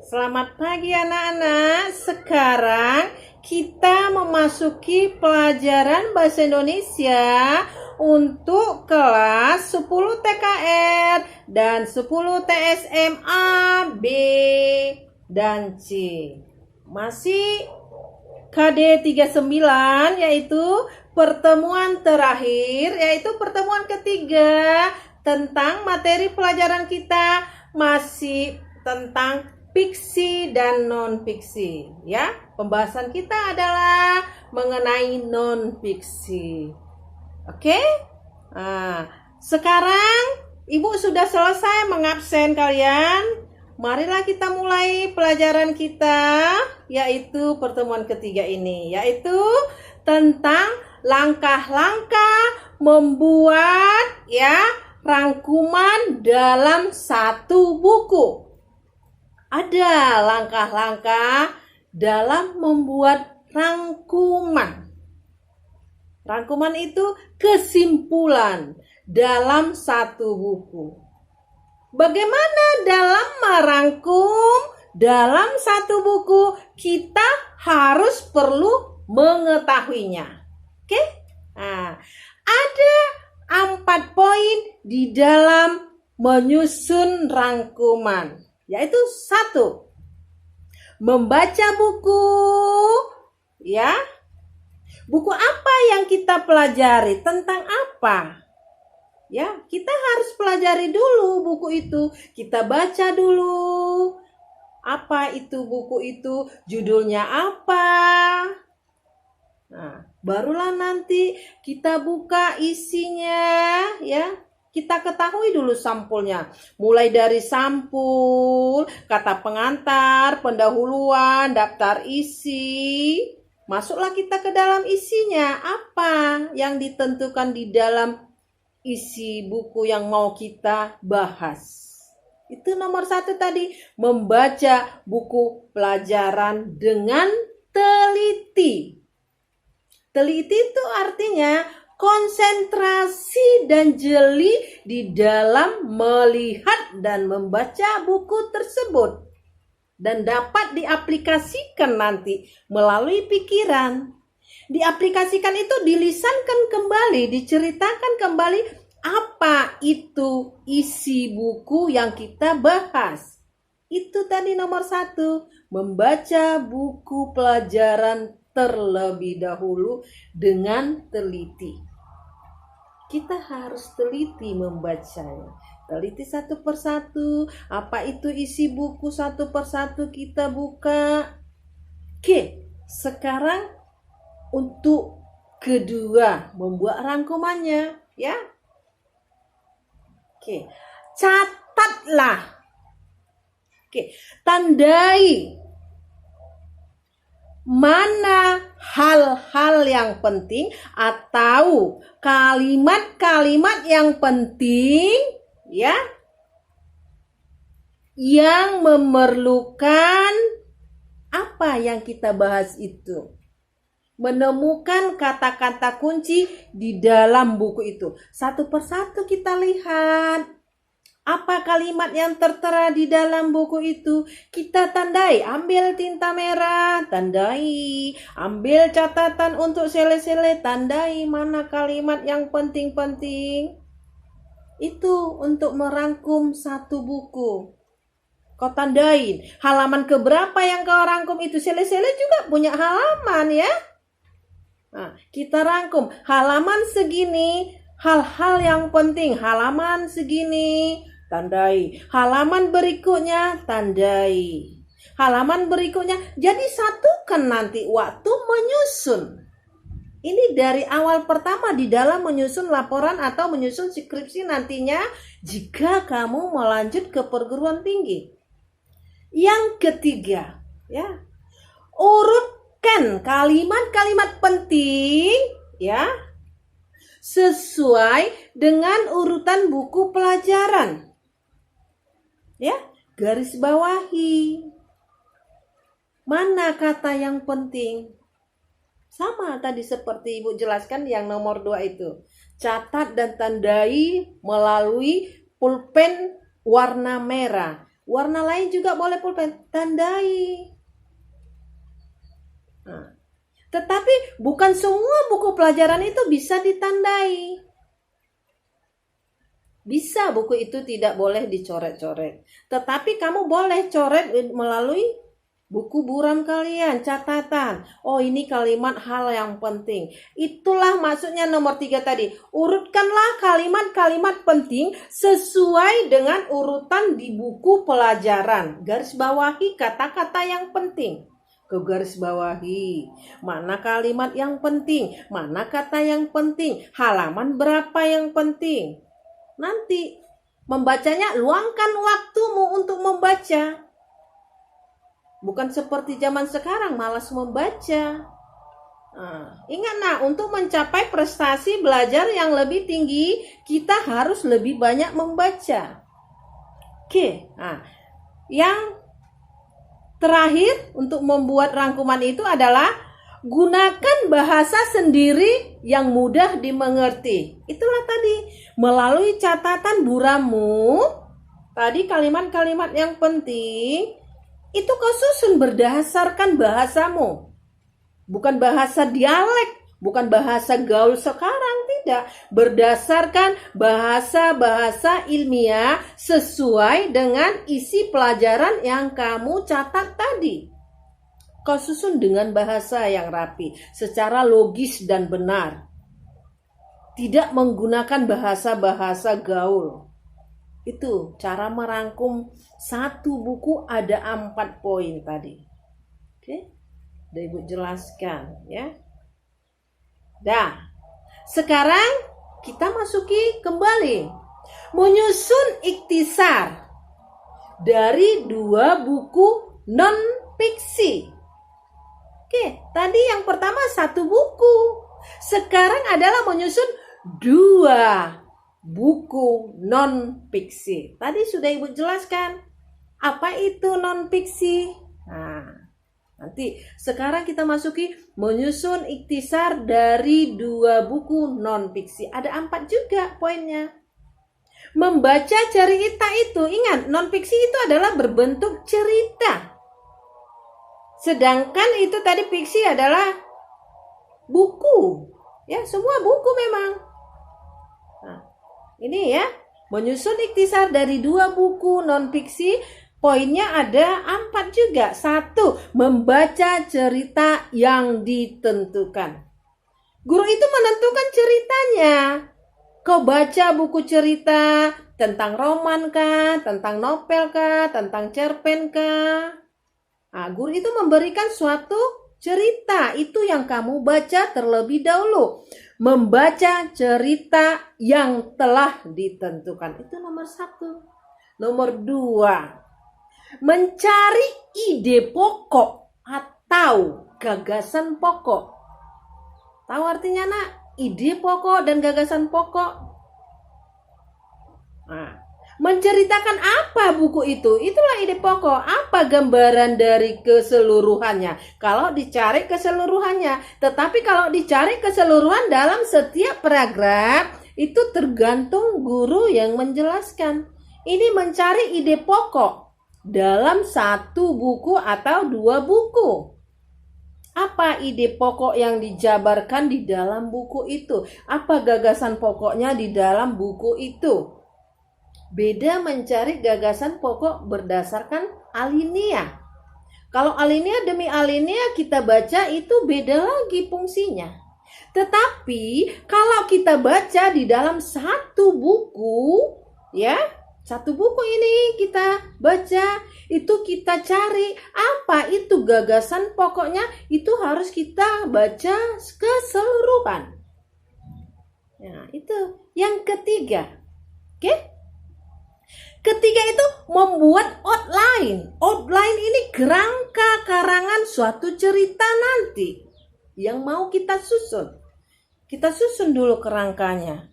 Selamat pagi anak-anak. Sekarang kita memasuki pelajaran bahasa Indonesia untuk kelas 10 TKR dan 10 TSM A, B, dan C. Masih KD 39, yaitu pertemuan terakhir, yaitu pertemuan ketiga tentang materi pelajaran kita masih tentang fiksi dan non-fiksi, ya. Pembahasan kita adalah mengenai non-fiksi. Oke? Nah, sekarang Ibu sudah selesai mengabsen kalian. Marilah kita mulai pelajaran kita, yaitu pertemuan ketiga ini, yaitu tentang langkah-langkah membuat rangkuman dalam satu buku. Ada langkah-langkah dalam membuat rangkuman. Rangkuman itu kesimpulan dalam satu buku. Bagaimana dalam merangkum dalam satu buku, kita harus perlu mengetahuinya. Oke? Nah, ada 4 poin di dalam menyusun rangkuman. Yaitu 1, membaca buku, ya. Buku apa yang kita pelajari? Tentang apa? Ya, kita harus pelajari dulu buku itu. Kita baca dulu. Apa itu buku itu? Judulnya apa? Nah, barulah nanti kita buka isinya, ya. Kita ketahui dulu sampulnya. Mulai dari sampul, kata pengantar, pendahuluan, daftar isi. Masuklah kita ke dalam isinya. Apa yang ditentukan di dalam isi buku yang mau kita bahas. Itu nomor 1 tadi, membaca buku pelajaran dengan teliti. Teliti itu artinya konsentrasi dan jeli di dalam melihat dan membaca buku tersebut. Dan dapat diaplikasikan nanti melalui pikiran. Diaplikasikan itu dilisankan kembali, diceritakan kembali apa itu isi buku yang kita bahas. Itu tadi nomor 1, membaca buku pelajaran terlebih dahulu dengan teliti. Kita harus teliti membacanya. Teliti satu persatu, apa itu isi buku satu persatu kita buka. Oke, sekarang untuk kedua, membuat rangkumannya, ya. Oke, catatlah. Oke, tandai mana hal-hal yang penting atau kalimat-kalimat yang penting, ya, yang memerlukan apa yang kita bahas itu. Menemukan kata-kata kunci di dalam buku itu. Satu persatu kita lihat apa kalimat yang tertera di dalam buku itu. Kita tandai, ambil tinta merah, tandai. Ambil catatan untuk sele-sele, tandai mana kalimat yang penting-penting. Itu untuk merangkum satu buku. Kau tandain halaman keberapa yang kau rangkum itu. Sele-sele juga punya halaman, ya. Nah, kita rangkum halaman segini, hal-hal yang penting, halaman segini, tandai. Halaman berikutnya, tandai. Halaman berikutnya, jadi satukan nanti waktu menyusun. Ini dari awal pertama di dalam menyusun laporan atau menyusun skripsi nantinya jika kamu melanjut ke perguruan tinggi. Yang ketiga, ya, urutkan kalimat-kalimat penting, ya, sesuai dengan urutan buku pelajaran. Ya, garis bawahi. Mana kata yang penting? Sama tadi seperti Ibu jelaskan yang nomor 2 itu. Catat dan tandai melalui pulpen warna merah. Warna lain juga boleh pulpen, tandai. Nah, tetapi bukan semua buku pelajaran itu bisa ditandai. Bisa buku itu tidak boleh dicoret-coret. Tetapi kamu boleh coret melalui buku buram kalian, catatan. Oh, ini kalimat hal yang penting. Itulah maksudnya nomor 3 tadi. Urutkanlah kalimat-kalimat penting sesuai dengan urutan di buku pelajaran. Garis bawahi kata-kata yang penting. Ke garis bawahi. Mana kalimat yang penting? Mana kata yang penting? Halaman berapa yang penting? Nanti membacanya, luangkan waktumu untuk membaca. Bukan seperti zaman sekarang malas membaca. Ingat untuk mencapai prestasi belajar yang lebih tinggi, kita harus lebih banyak membaca. Oke, yang terakhir untuk membuat rangkuman itu adalah gunakan bahasa sendiri yang mudah dimengerti. Itulah tadi, melalui catatan burammu, tadi kalimat-kalimat yang penting, itu kau susun berdasarkan bahasamu. Bukan bahasa dialek, bukan bahasa gaul sekarang, tidak. Berdasarkan bahasa-bahasa ilmiah sesuai dengan isi pelajaran yang kamu catat tadi. Kau susun dengan bahasa yang rapi, secara logis dan benar. Tidak menggunakan bahasa-bahasa gaul. Itu cara merangkum satu buku, ada 4 poin tadi. Oke? Udah Ibu jelaskan ya. Dah. Sekarang kita masuki kembali. Menyusun ikhtisar dari 2 buku non-fiksi. Oke, tadi yang pertama 1 buku. Sekarang adalah menyusun 2 buku non-fiksi. Tadi sudah Ibu jelaskan. Apa itu non-fiksi? Nanti sekarang kita masuki menyusun ikhtisar dari 2 buku non-fiksi. Ada 4 juga poinnya. Membaca cerita itu, ingat, non-fiksi itu adalah berbentuk cerita. Sedangkan itu tadi fiksi adalah buku. Ya, semua buku memang. Ini ya, menyusun ikhtisar dari 2 buku non-fiksi, poinnya ada 4 juga. 1, membaca cerita yang ditentukan. Guru itu menentukan ceritanya. Kau baca buku cerita tentang roman kah, tentang novel kah, tentang cerpen kah? Guru itu memberikan suatu cerita, itu yang kamu baca terlebih dahulu. Membaca cerita yang telah ditentukan. Itu nomor 1. Nomor 2, mencari ide pokok atau gagasan pokok. Tahu artinya nak? Ide pokok dan gagasan pokok. Menceritakan apa buku itu? Itulah ide pokok. Apa gambaran dari keseluruhannya? Kalau dicari keseluruhannya. Tetapi kalau dicari keseluruhan dalam setiap paragraf, itu tergantung guru yang menjelaskan. Ini mencari ide pokok dalam 1 buku atau 2 buku. Apa ide pokok yang dijabarkan di dalam buku itu? Apa gagasan pokoknya di dalam buku itu? Beda mencari gagasan pokok berdasarkan alinea. Kalau alinea demi alinea kita baca, itu beda lagi fungsinya. Tetapi kalau kita baca di dalam 1 buku, ya, 1 buku ini kita baca, itu kita cari apa itu gagasan pokoknya, itu harus kita baca keseluruhan. Nah, itu yang ketiga. Oke? Ketiga itu membuat outline. Outline ini kerangka karangan suatu cerita nanti yang mau kita susun. Kita susun dulu kerangkanya.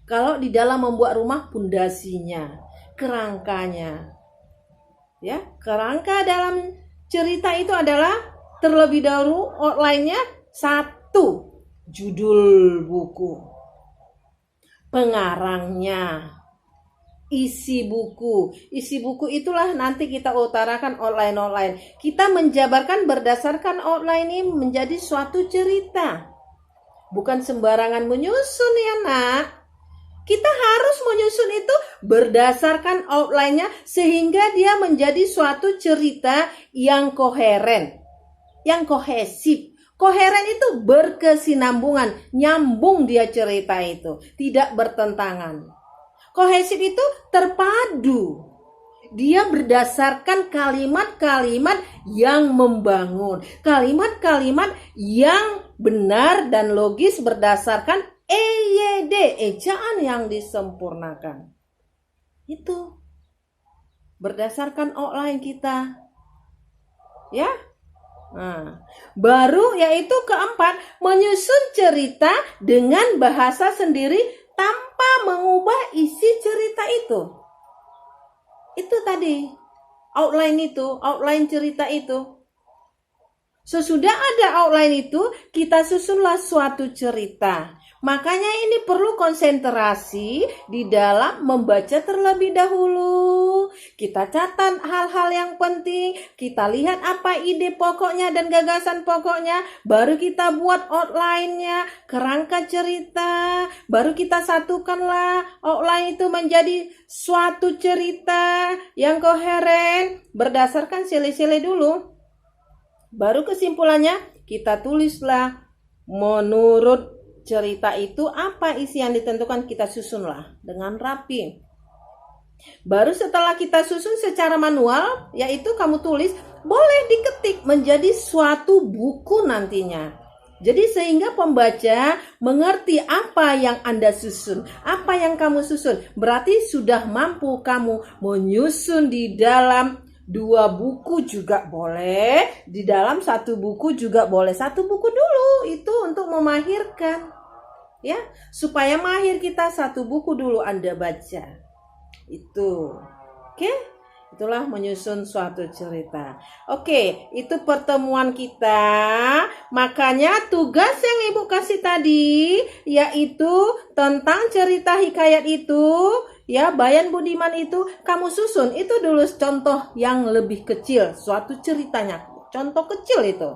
Kalau di dalam membuat rumah, pondasinya, kerangkanya. Ya, kerangka dalam cerita itu adalah terlebih dahulu outline-nya 1, judul buku, pengarangnya, isi buku. Isi buku itulah nanti kita utarakan outline. Kita menjabarkan berdasarkan outline ini menjadi suatu cerita. Bukan sembarangan menyusun ya nak. Kita harus menyusun itu berdasarkan outline-nya sehingga dia menjadi suatu cerita yang koheren, yang kohesif. Koheren itu berkesinambungan, nyambung dia cerita itu, tidak bertentangan. Kohesif itu terpadu. Dia berdasarkan kalimat-kalimat yang membangun. Kalimat-kalimat yang benar dan logis berdasarkan EYD, ejaan yang disempurnakan. Itu berdasarkan outline kita. Ya. Nah, baru yaitu keempat, menyusun cerita dengan bahasa sendiri tanpa mengubah isi cerita itu. Itu tadi, outline cerita itu. Sesudah ada outline itu, kita susunlah suatu cerita. Makanya ini perlu konsentrasi di dalam membaca terlebih dahulu. Kita catat hal-hal yang penting, kita lihat apa ide pokoknya dan gagasan pokoknya, baru kita buat outline-nya, kerangka cerita, baru kita satukanlah outline itu menjadi suatu cerita yang koheren berdasarkan sile-sile dulu. Baru kesimpulannya kita tulislah menurut cerita itu apa isi yang ditentukan, kita susunlah dengan rapi. Baru setelah kita susun secara manual, yaitu kamu tulis, boleh diketik menjadi suatu buku nantinya. Jadi sehingga pembaca mengerti apa yang Anda susun, apa yang kamu susun. Berarti sudah mampu kamu menyusun di dalam 2 buku juga boleh, di dalam 1 buku juga boleh. 1 buku dulu itu untuk memahirkan. Ya, supaya mahir kita 1 buku dulu Anda baca. Itu. Oke? Itulah menyusun suatu cerita. Oke, itu pertemuan kita. Makanya tugas yang Ibu kasih tadi yaitu tentang cerita hikayat itu, ya, Bayan Budiman itu kamu susun. Itu dulu contoh yang lebih kecil, suatu ceritanya. Contoh kecil itu.